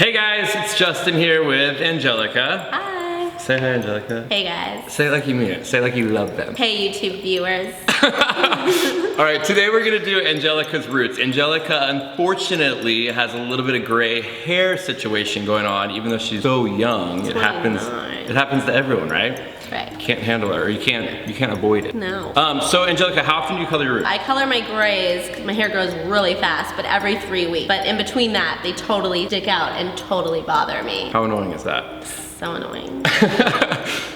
Hey guys, it's Justin here with Angelica. Hi. Say hi, Angelica. Hey guys. Say it like you mean it. Say it like you love them. Hey YouTube viewers. All right, today we're gonna do Angelica's roots. Angelica, unfortunately, has a little bit of gray hair situation going on, even though she's so young. It happens to everyone, right? Right. You can't handle it, or you can't avoid it. No. So Angelica, how often do you color your roots? I color my grays because my hair grows really fast, but every 3 weeks. But in between that, they totally stick out and totally bother me. How annoying is that? So annoying.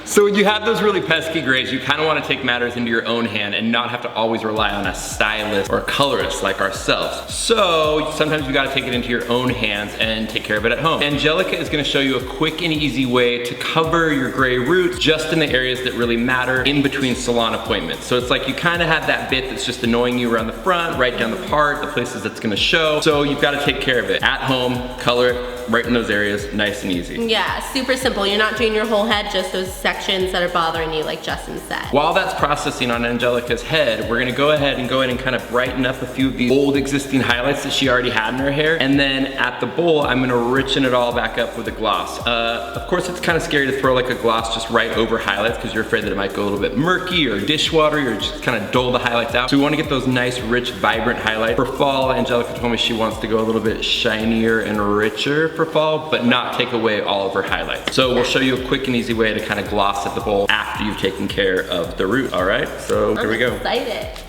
So when you have those really pesky grays, you kind of want to take matters into your own hand and not have to always rely on a stylist or a colorist like ourselves. So sometimes you got to take it into your own hands and take care of it at home. Angelica is going to show you a quick and easy way to cover your gray roots just in the areas that really matter in between salon appointments. So it's like you kind of have that bit that's just annoying you around the front, right down the part, the places that's going to show. So you've got to take care of it at home, color it right in those areas, nice and easy. Yeah, super simple. You're not doing your whole head, just those sections that are bothering you, like Justin said. While that's processing on Angelica's head, we're gonna go ahead and kind of brighten up a few of these old existing highlights that she already had in her hair. And then at the bowl, I'm gonna richen it all back up with a gloss. Of course, it's kind of scary to throw like a gloss just right over highlights because you're afraid that it might go a little bit murky or dishwatery or just kind of dull the highlights out. So we wanna get those nice, rich, vibrant highlights. For fall, Angelica told me she wants to go a little bit shinier and richer for fall, but not take away all of her highlights. So we'll show you a quick and easy way to kind of gloss at the bowl after you've taken care of the root, all right? So here we go. I'm excited.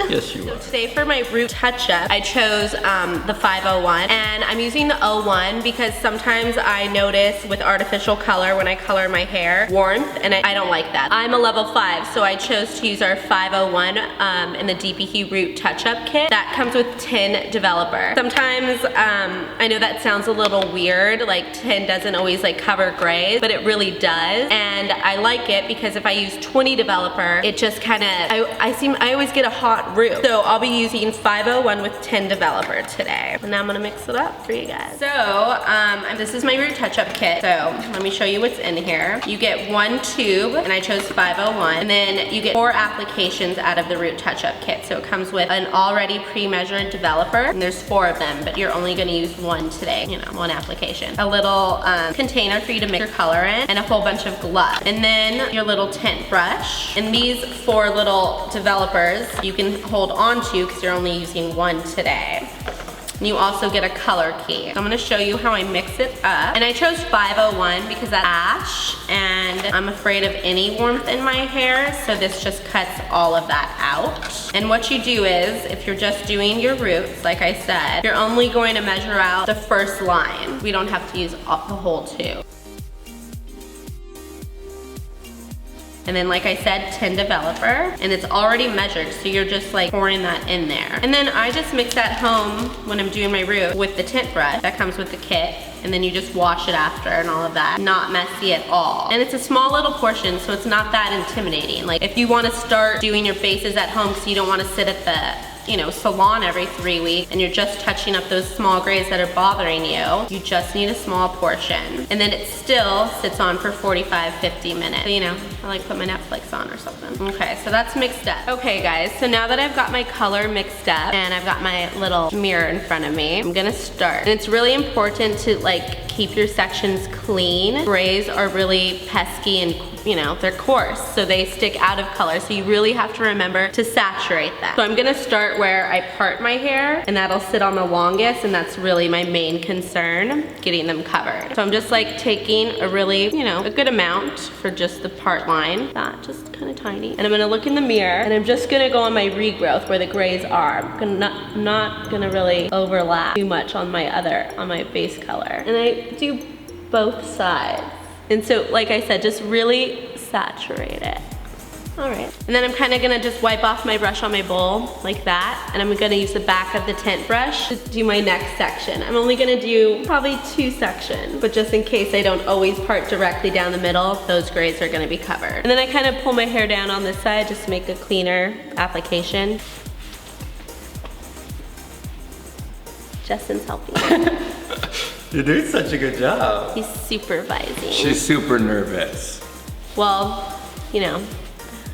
Yes, you are. Today for my root touch-up, I chose the 501, and I'm using the 01 because sometimes I notice with artificial color when I color my hair, warmth, and I don't like that. I'm a level 5, so I chose to use our 501 in the DP root touch-up kit. That comes with tin developer. Sometimes, I know that sounds a little weird, like tin doesn't always like cover grays, but it really does, and I like it because if I use 20 developer, it just kind of, I always get a hot root. So I'll be using 501 with 10 developer today. And now I'm gonna mix it up for you guys. So this is my root touch-up kit. So let me show you what's in here. You get 1 tube, and I chose 501. And then you get 4 applications out of the root touch-up kit. So it comes with an already pre-measured developer, and there's 4 of them, but you're only gonna use 1 today, you know, 1 application. A little container for you to mix your color in, and a whole bunch of gloves. And then your little tint brush. And these 4 little developers you can hold on to because you're only using 1 today. And you also get a color key. So I'm gonna show you how I mix it up. And I chose 501 because that's ash, and I'm afraid of any warmth in my hair, so this just cuts all of that out. And what you do is, if you're just doing your roots, like I said, you're only going to measure out the first line. We don't have to use the whole tube. And then like I said, 10 developer, and it's already measured, so you're just like pouring that in there. And then I just mix at home when I'm doing my root with the tint brush that comes with the kit, and then you just wash it after and all of that. Not messy at all. And it's a small little portion, so it's not that intimidating. Like if you wanna start doing your faces at home because you don't wanna sit at the salon every 3 weeks, and you're just touching up those small grays that are bothering you just need a small portion. And then it still sits on for 45-50 minutes. So, I like put my Netflix on or something. Okay, so that's mixed up. Okay guys, so now that I've got my color mixed up and I've got my little mirror in front of me, I'm gonna start. And it's really important to like keep your sections clean. Grays are really pesky and they're coarse, so they stick out of color. So you really have to remember to saturate them. So I'm gonna start where I part my hair, and that'll sit on the longest, and that's really my main concern, getting them covered. So I'm just like taking a really, a good amount for just the part line. That just kind of tiny. And I'm gonna look in the mirror, and I'm just gonna go on my regrowth where the grays are. I'm not gonna really overlap too much on my base color. And I do both sides. And so, like I said, just really saturate it. All right. And then I'm kind of gonna just wipe off my brush on my bowl like that. And I'm gonna use the back of the tint brush to do my next section. I'm only gonna do probably 2 sections, but just in case I don't always part directly down the middle, those grays are gonna be covered. And then I kind of pull my hair down on this side just to make a cleaner application. Justin's helping. You're doing such a good job. He's supervising. She's super nervous. Well,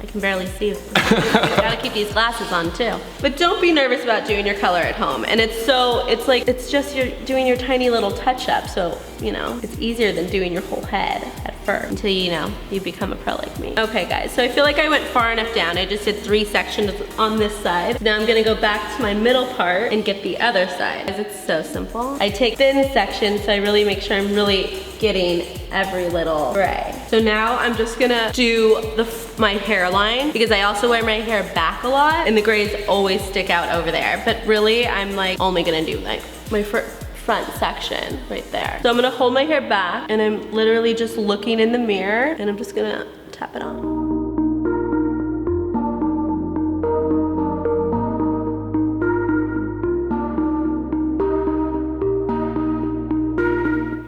I can barely see. Gotta keep these glasses on too. But don't be nervous about doing your color at home. And it's just you're doing your tiny little touch up. So, you know, it's easier than doing your whole head at first until, you know, you become a pro like me. Okay guys, so I feel like I went far enough down. I just did 3 sections on this side. Now I'm gonna go back to my middle part and get the other side. It's so simple. I take thin sections so I really make sure I'm really getting every little gray. So now I'm just gonna do my hairline because I also wear my hair back a lot and the grays always stick out over there. But really, I'm like only gonna do like my front section right there. So I'm gonna hold my hair back and I'm literally just looking in the mirror and I'm just gonna tap it on.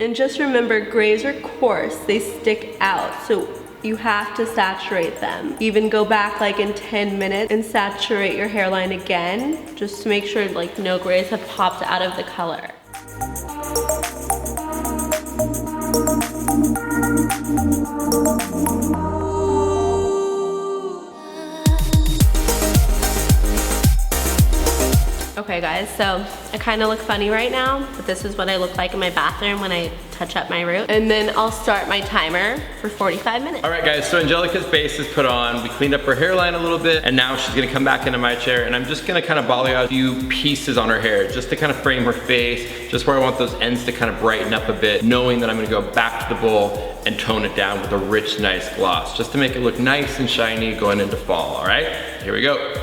And just remember, grays are coarse, they stick out, so you have to saturate them. Even go back like in 10 minutes and saturate your hairline again, just to make sure like no grays have popped out of the color. Okay guys, so I kind of look funny right now, but this is what I look like in my bathroom when I touch up my root. And then I'll start my timer for 45 minutes. All right guys, so Angelica's base is put on. We cleaned up her hairline a little bit, and now she's gonna come back into my chair, and I'm just gonna kind of balayage a few pieces on her hair, just to kind of frame her face, just where I want those ends to kind of brighten up a bit, knowing that I'm gonna go back to the bowl and tone it down with a rich, nice gloss, just to make it look nice and shiny going into fall, all right? Here we go.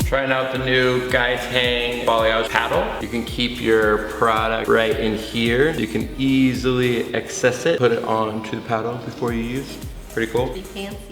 Trying out the new Gaitang balayage paddle. You can keep your product right in here. You can easily access it, put it onto the paddle before you use. Pretty cool. Pretty fancy.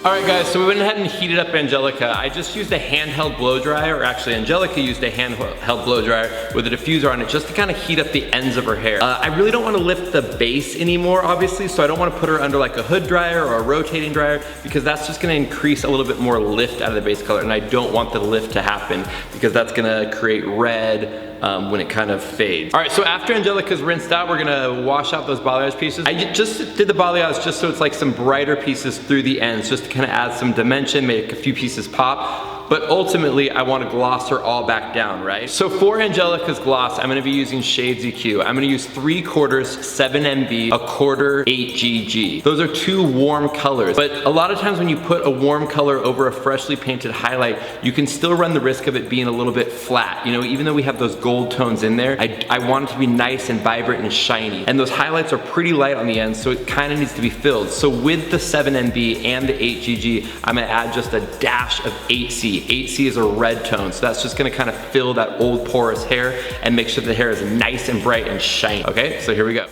All right guys, so we went ahead and heated up Angelica. I just used a handheld blow dryer, or actually Angelica used a handheld blow dryer with a diffuser on it just to kind of heat up the ends of her hair. I really don't want to lift the base anymore, obviously, so I don't want to put her under like a hood dryer or a rotating dryer because that's just going to increase a little bit more lift out of the base color, and I don't want the lift to happen because that's going to create red when it kind of fades. All right, so after Angelica's rinsed out, we're gonna wash out those balayage pieces. I just did the balayage just so it's like some brighter pieces through the ends, just to kind of add some dimension, make a few pieces pop. But ultimately, I want to gloss her all back down, right? So for Angelica's gloss, I'm gonna be using Shades EQ. I'm gonna use 3/4 7MB, 1/4 8GG. Those are two warm colors, but a lot of times when you put a warm color over a freshly painted highlight, you can still run the risk of it being a little bit flat. You know, even though we have those gold tones in there, I want it to be nice and vibrant and shiny. And those highlights are pretty light on the end, so it kind of needs to be filled. So with the 7MB and the 8GG, I'm gonna add just a dash of 8C. 8C is a red tone, so that's just gonna kind of fill that old porous hair and make sure the hair is nice and bright and shiny. Okay, so here we go.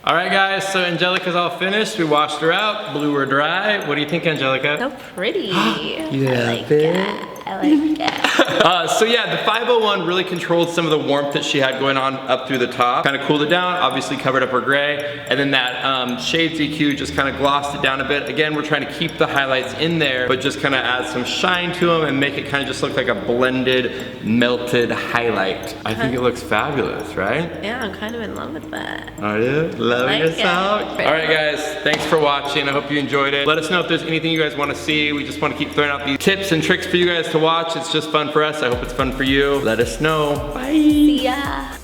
All right, guys, so Angelica's all finished. We washed her out, blew her dry. What do you think, Angelica? So pretty. You I like it. I like it. So yeah, the 501 really controlled some of the warmth that she had going on up through the top. Kind of cooled it down, obviously covered up her gray. And then that Shades EQ just kind of glossed it down a bit. Again, we're trying to keep the highlights in there, but just kind of add some shine to them and make it kind of just look like a blended, melted highlight. I think it looks fabulous, right? Yeah, I'm kind of in love with that. Are you? Loving like yourself? it. All right, guys, thanks for watching. I hope you enjoyed it. Let us know if there's anything you guys want to see. We just want to keep throwing out these tips and tricks for you guys to watch. It's just fun for us. I hope it's fun for you. Let us know. Bye. See ya.